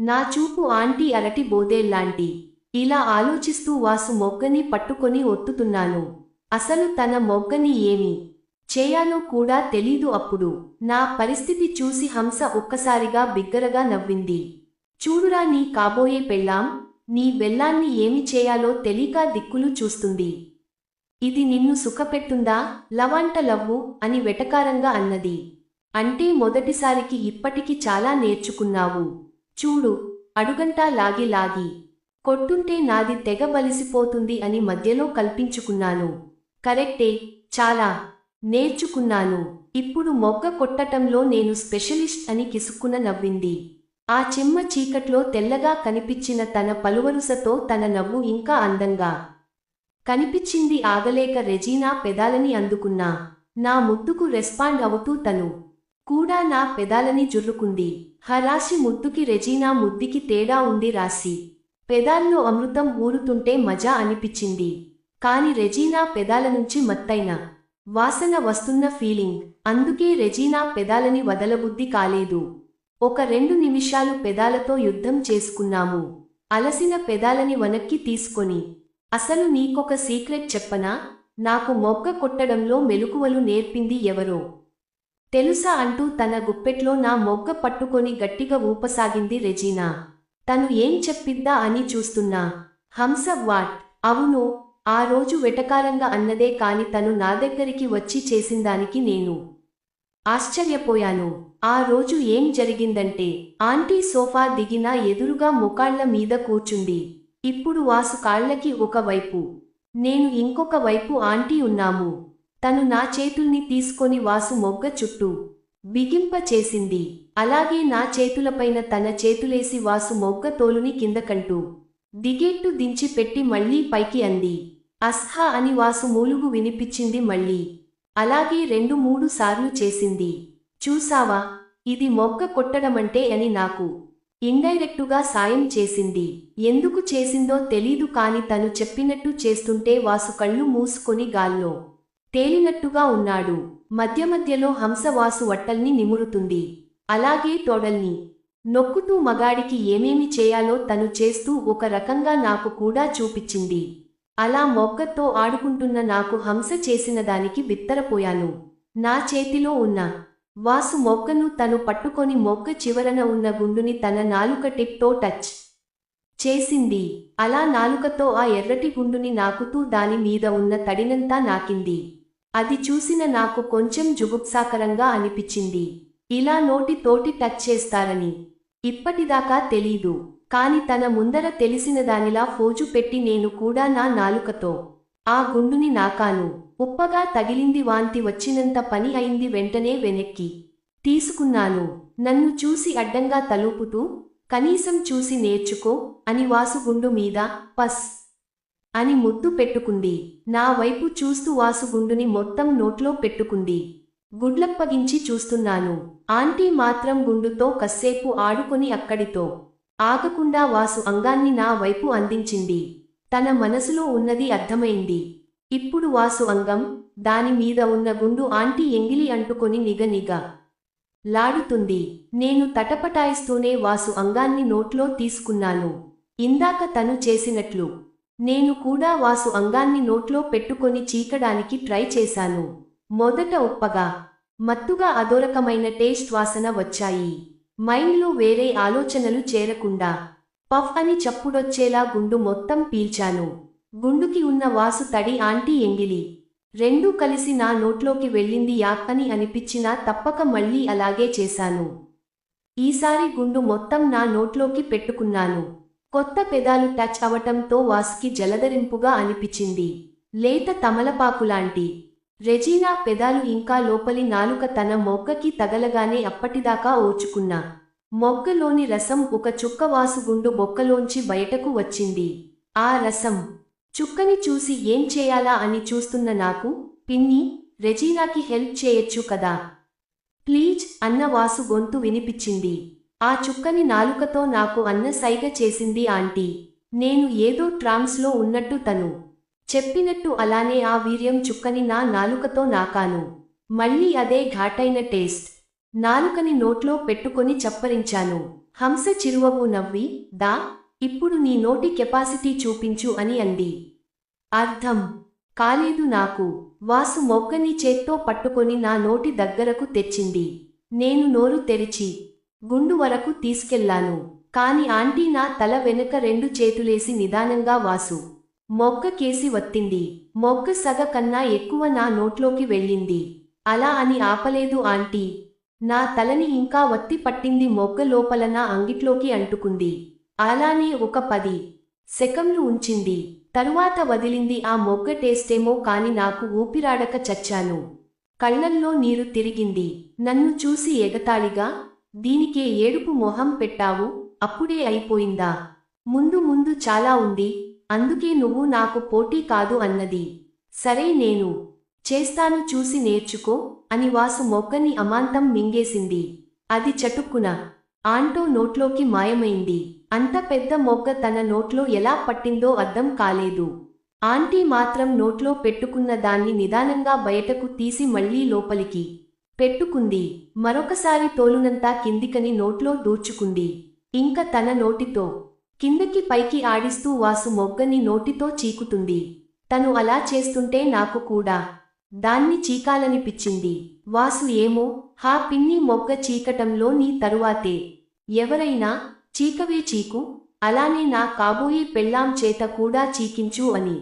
నా చూపు ఆంటీ అరటి బోదేల్లాంటి. ఇలా ఆలోచిస్తూ వాసు మొగ్గని పట్టుకొని ఒత్తుతున్నాను. అసలు తన మొగ్గని ఏమి చేయాలో కూడా తెలీదు. అప్పుడు నా పరిస్థితి చూసి హంస ఒక్కసారిగా బిగ్గరగా నవ్వింది. చూడురా నీ కాబోయే పెళ్ళాం, నీ బెల్లాన్ని ఏమి చేయాలో తెలీక దిక్కులు చూస్తుంది. ఇది నిన్ను సుఖపెట్టుందా లవంట లవ్వు అని వెటకారంగా అన్నది. అంటే మొదటిసారికి ఇప్పటికి చాలా నేర్చుకున్నావు. చూడు అడుగంటా లాగి లాగి కొట్టుంటే నాది తెగ బలిసిపోతుంది అని మధ్యలో కల్పించుకున్నాను. కరెక్టే, చాలా నేర్చుకున్నాను. ఇప్పుడు మొగ్గ కొట్టటంలో నేను స్పెషలిస్ట్ అని కిసుక్కున నవ్వింది. ఆ చిమ్మ చీకట్లో తెల్లగా కనిపించిన తన పలువరుసతో తన నవ్వు ఇంకా అందంగా కనిపించింది. ఆగలేక రెజీనా పెదాలని అందుకున్నా. నా ముద్దుకు రెస్పాండ్ అవుతూ తను కూడా నా పెదాలని జుర్రుకుంది. రాశి ముద్దుకి రెజీనా ముద్దికి తేడా ఉంది. రాశి పెదాల్లో అమృతం ఊరుతుంటే మజా అనిపించింది. కాని రెజీనా పెదాల నుంచి మత్తైన వాసన వస్తున్న ఫీలింగ్. అందుకే రెజీనా పెదాలని వదలబుద్ధి కాలేదు. ఒక 2 నిమిషాలు పెదాలతో యుద్ధం చేసుకున్నాము. అలసిన పెదాలని వనక్కి తీసుకొని, అసలు నీకొక సీక్రెట్ చెప్పనా? నాకు మొగ్గ కొట్టడంలో మెలకువలు నేర్పింది ఎవరో తెలుసా అంటూ తన గుప్పెట్లో నా మొగ్గ పట్టుకొని గట్టిగా ఊపసాగింది రెజీనా. తను ఏం చెప్పిద్దా అని చూస్తున్నా. హంస వాట్? అవును, ఆ రోజు వెటకారంగా అన్నదే కాని తను నా దగ్గరికి వచ్చి చేసిందానికి నేను ఆశ్చర్యపోయాను. ఆ రోజు ఏం జరిగిందంటే ఆంటీ సోఫా దిగినా ఎదురుగా మోకాళ్ల మీద కూర్చుంది. ఇప్పుడు వాసు కాళ్లకి ఒక వైపు, నేను ఇంకొక వైపు ఆంటీ ఉన్నాము. తను నా చేతుల్ని తీసుకొని వాసు మొగ్గ చుట్టూ బిగింప చేసింది. అలాగే నా చేతులపైన తన చేతులేసి వాసు మొగ్గ తోలుని కిందకంటూ దిగేట్టు దించి పెట్టి మళ్లీ పైకి అంది. అస్హా అని వాసు మూలుగు వినిపించింది మళ్ళీ. అలాగే 2-3 సార్లు చేసింది. చూసావా, ఇది మొగ్గ కొట్టడమంటే అని నాకు ఇండైరెక్టుగా సాయం చేసింది. ఎందుకు చేసిందో తెలీదు కాని తను చెప్పినట్టు చేస్తుంటే వాసు కళ్ళు మూసుకొని గాల్లో తేలినట్టుగా ఉన్నాడు. మధ్య మధ్యలో హంస వాసు వట్టల్ని నిమురుతుంది. అలాగే తోడల్ని నొక్కుతూ మగాడికి ఏమేమి చేయాలో తను చేస్తూ ఒక రకంగా నాకు కూడా చూపించింది. అలా మొగ్గతో ఆడుకుంటున్న నాకు హంస చేసిన దానికి బిత్తరపోయాను. నా చేతిలో ఉన్న వాసు మొగ్గను తను పట్టుకొని మొగ్గ చివరన ఉన్న గుండుని తన నాలుక టిప్ తో టచ్ చేసింది. అలా నాలుకతో ఆ ఎర్రటి గుండుని నాకుతూ దాని మీద ఉన్న తడినంతా నాకింది. అది చూసిన నాకు కొంచెం జుగుప్సాకరంగా అనిపించింది. ఇలా నోటి తోటి టచ్ చేస్తారని ఇప్పటిదాకా తెలీదు. కాని తన ముందర తెలిసిన దానిలా ఫోజు పెట్టి నేను కూడా నా నాలుకతో ఆ గుండుని నాకాను. ఉప్పగా తగిలింది. వాంతి వచ్చినంత పని అయింది. వెంటనే వెనక్కి తీసుకున్నాను. నన్ను చూసి అడ్డంగా తలూపుతూ, కనీసం చూసి నేర్చుకో అని వాసు గుండు మీద పస్ అని ముద్దు పెట్టుకుంది. నా వైపు చూస్తూ వాసు గుండుని మొత్తం నోట్లో పెట్టుకుంది. గుడ్లప్పగించి చూస్తున్నాను. ఆంటీ మాత్రం గుండుతో కస్సేపు ఆడుకొని అక్కడితో ఆగకుండా వాసు అంగాన్ని నా వైపు అందించింది. తన మనసులో ఉన్నది అర్థమైంది. ఇప్పుడు వాసు అంగం, దాని మీద ఉన్న గుండు ఆంటీ ఎంగిలి అంటుకొని నిగనిగ లాడుతుంది. నేను తటపటాయిస్తూనే వాసు అంగాన్ని నోట్లో తీసుకున్నాను. ఇందాక తను చేసినట్లు నేను కూడా వాసు అంగాన్ని నోట్లో పెట్టుకొని చీకడానికి ట్రై చేశాను. మొదట ఉప్పగా, మత్తుగా అదోరకమైన టేస్ట్ వాసన వచ్చాయి. మైండ్లో వేరే ఆలోచనలు చేరకుండా పఫ్ అని చప్పుడొచ్చేలా గుండు మొత్తం పీల్చాను. గుండుకి ఉన్న వాసు తడి ఆంటీ ఎంగిలి రెండూ కలిసి నా నోట్లోకి వెళ్ళింది. యాక్ అని అనిపించినా తప్పక మళ్ళీ అలాగే చేశాను. ఈసారి గుండు మొత్తం నా నోట్లోకి పెట్టుకున్నాను. కొత్త పెదాలు టచ్ అవటంతో వాసుకి జలధరింపుగా అనిపించింది. లేత తమలపాకులాంటి రెజీనా పెదాలు ఇంకా లోపలి నాలుక తన మొగ్గకి తగలగానే అప్పటిదాకా ఓర్చుకున్న మొగ్గలోని రసం ఒక చుక్క వాసు గుండు బొక్కలోంచి బయటకు వచ్చింది. ఆ రసం చుక్కని చూసి ఏం చేయాలా అని చూస్తున్న నాకు, పిన్ని, రెజీనాకి హెల్ప్ చేయొచ్చు కదా ప్లీజ్ అన్న వాసు గొంతు వినిపించింది. ఆ చుక్కని నాలుకతో నాకు అన్న సైగ చేసింది ఆంటీ. నేను ఏదో ట్రాన్స్లో ఉన్నట్టు తను చెప్పినట్టు అలానే ఆ వీర్యం చుక్కని నా నాలుకతో నాకాను. మళ్ళీ అదే ఘాటైన టేస్ట్. నాలుకని నోట్లో పెట్టుకొని చప్పరించాను. హంస చిరునవ్వు నవ్వి, దా, ఇప్పుడు నీ నోటి కెపాసిటీ చూపించు అని అంది. అర్థం కాలేదు నాకు. వాసు మొగ్గని చేత్తో పట్టుకొని నా నోటి దగ్గరకు తెచ్చింది. నేను నోరు తెరిచి గుండు వరకు తీసుకెళ్లాను. కాని ఆంటీ నా తల వెనుక 2 చేతులేసి నిదానంగా వాసు మొగ్గ కేసి వత్తింది. మొగ్గ సగ కన్నా ఎక్కువ నా నోట్లోకి వెళ్ళింది. అలా అని ఆపలేదు ఆంటీ. నా తలని ఇంకా వత్తి పట్టింది. మొగ్గ లోపల నా అంగిట్లోకి అంటుకుంది. అలానే ఒక 10 సెకండ్లు ఉంచింది. తరువాత వదిలింది. ఆ మొగ్గ టేస్టేమో కాని నాకు ఊపిరాడక చచ్చాను. కళ్ళల్లో నీరు తిరిగింది. నన్ను చూసి ఎగతాళిగా, దీనికే ఏడుపు మొహం పెట్టావు, అప్పుడే అయిపోయిందా? ముందు ముందు చాలా ఉంది, అందుకే నువ్వు నాకు పోటీ కాదు అన్నది. సరే నేను చేస్తాను, చూసి నేర్చుకో అని వాసు మొగ్గని అమాంతం మింగేసింది. అది చటుక్కున ఆంటో నోట్లోకి మాయమైంది. అంత పెద్ద మొగ్గ తన నోట్లో ఎలా పట్టిందో అర్థం కాలేదు. ఆంటీ మాత్రం నోట్లో పెట్టుకున్న దాన్ని నిదానంగా బయటకు తీసి మళ్లీ లోపలికి పెట్టుకుంది. మరొకసారి తోలునంతా కిందికని నోట్లో దూర్చుకుంది. ఇంక తన నోటితో కిందకి పైకి ఆడిస్తూ వాసు మొగ్గని నోటితో చీకుతుంది. తను అలా చేస్తుంటే నాకు కూడా దాన్ని చీకాలనిపించింది. వాసు ఏమో, హా పిన్ని, మొగ్గ చీకటంలో నీ తరువాతే ఎవరైనా చీకవే చీకు, అలానే నా కాబోయే పెళ్ళాం చేత కూడా చీకించు అని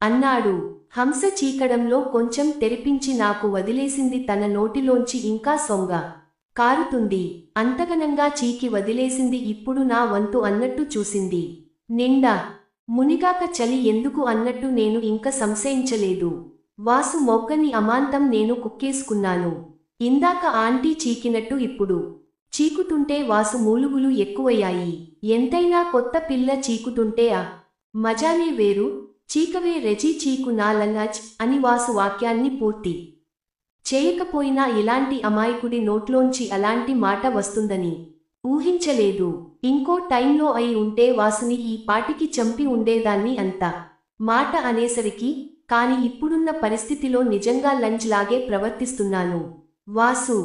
అన్నాడు. హంస చీకడంలో కొంచెం తెరిపించి నాకు వదిలేసింది. తన నోటిలోంచి ఇంకా సొంగ కారుతుంది. అంతగనంగా చీకి వదిలేసింది. ఇప్పుడు నా వంతు అన్నట్టు చూసింది. నిండా మునిగాక చలి ఎందుకు అన్నట్టు నేను ఇంక సంశయించలేదు. వాసు మొగ్గని అమాంతం నేను కుక్కేసుకున్నాను. ఇందాక ఆంటీ చీకినట్టు ఇప్పుడు చీకుతుంటే వాసు మూలుగులు ఎక్కువయ్యాయి. ఎంతైనా కొత్త పిల్ల చీకుతుంటే ఆ మజానే వేరు. చీకవే రెజీ, చీకు నా లంగాజ్ అని వాసు వాక్యాన్ని పూర్తి చేయకపోయినా ఇలాంటి అమాయకుడి నోట్లోంచి అలాంటి మాట వస్తుందని ఊహించలేదు. ఇంకో టైంలో అయి ఉంటే వాసుని ఈ పాటికి చంపి ఉండేదాన్ని. అంత మాట అనేసరికి. కాని ఇప్పుడున్న పరిస్థితిలో నిజంగా లంచ్ లాగే ప్రవర్తిస్తున్నాను. వాసు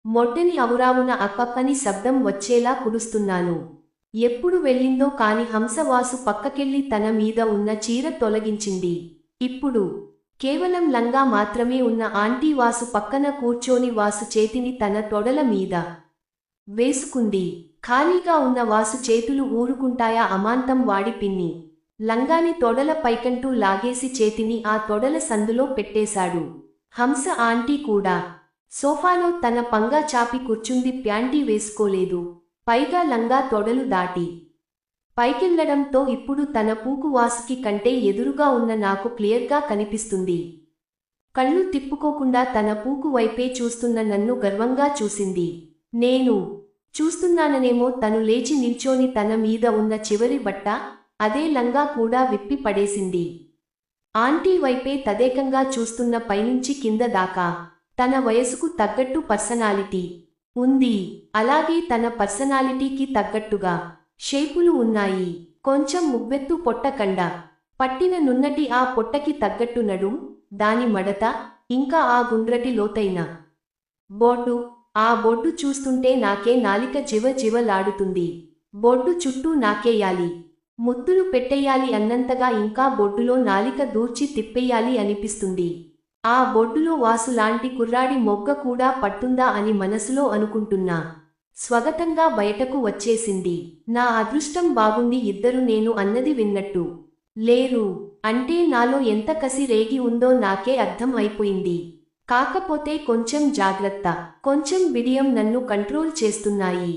మొడ్డని అవురావున అక్కని శబ్దం వచ్చేలా కుడుస్తున్నాను. ఎప్పుడు వెళ్ళిందో కాని హంస వాసు పక్కకెళ్ళి తన మీద ఉన్న చీర తొలగించింది. ఇప్పుడు కేవలం లంగా మాత్రమే ఉన్న ఆంటీ వాసు పక్కన కూర్చోని వాసు చేతిని తన తొడల మీద వేసుకుంది. ఖాళీగా ఉన్న వాసు చేతులు ఊరుకుంటాయా? అమాంతం వాడి పిన్ని లంగాని తొడల పైకంటూ లాగేసి చేతిని ఆ తొడల సందులో పెట్టేశాడు. హంస ఆంటీ కూడా సోఫాలో తన పంగా చాపి కూర్చుంది. ప్యాంటీ వేసుకోలేదు. పైగా లంగా తొడలు దాటి పైకెళ్లడంతో ఇప్పుడు తన పూకు వాసుకి కంటే ఎదురుగా ఉన్న నాకు క్లియర్గా కనిపిస్తుంది. కళ్ళు తిప్పుకోకుండా తన పూకు వైపే చూస్తున్న నన్ను గర్వంగా చూసింది. నేను చూస్తున్నాననేమో. తను లేచి నిల్చోని తన మీద ఉన్న చివరి బట్ట, అదే లంగా కూడా విప్పి పడేసింది. ఆంటీ వైపే తదేకంగా చూస్తున్న పైనుంచి కింద దాకా తన వయసుకు తగ్గట్టు పర్సనాలిటీ ఉంది. అలాగే తన పర్సనాలిటీకి తగ్గట్టుగా షేపులు ఉన్నాయి. కొంచెం ముబ్బెత్తు పొట్టకండ పట్టిన నున్నటి ఆ పొట్టకి తగ్గట్టు నడుం, దాని మడత, ఇంకా ఆ గుండ్రటి లోతైన బొడ్డు. ఆ బొడ్డు చూస్తుంటే నాకే నాలిక జివ జివలాడుతుంది. బొడ్డు చుట్టూ నాకేయాలి, ముద్దులు పెట్టేయాలి అన్నంతగా, ఇంకా బొడ్డులో నాలిక దూర్చి తిప్పేయాలి అనిపిస్తుంది. ఆ బొడ్డులో వాసు లాంటి కుర్రాడి మొగ్గ కూడా పట్టుందా అని మనసులో అనుకుంటున్నా. స్వగతంగా బయటకు వచ్చేసింది. నా అదృష్టం బాగుంది, ఇద్దరు నేను అన్నది విన్నట్టు లేరు. అంటే నాలో ఎంత కసి రేగి ఉందో నాకే అర్థం అయిపోయింది. కాకపోతే కొంచెం జాగ్రత్త, కొంచెం బిడియం నన్ను కంట్రోల్ చేస్తున్నాయి.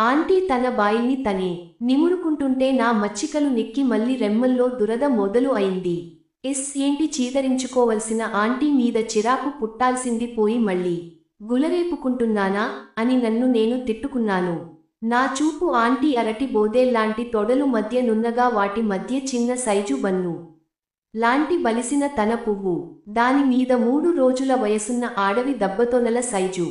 ఆంటీ తన బాయిల్ని తనే నిమురుకుంటుంటే నా మచ్చికలు నిక్కి మళ్ళీ రెమ్మల్లో దురద మొదలు అయింది. ఏంటి చీదరించుకోవలసిన ఆంటీ మీద చిరాకు పుట్టాల్సింది పోయి మళ్ళీ గులరేపుకుంటున్నానా అని నన్ను నేను తిట్టుకున్నాను. నా చూపు ఆంటీ అరటి బోదేల్లాంటి తొడలు మధ్య నున్నగా, వాటి మధ్య చిన్న సైజు బన్ను లాంటి బలిసిన తన పువ్వు, దాని మీద 3 రోజుల వయసున్న ఆడవి దెబ్బతొనల సైజు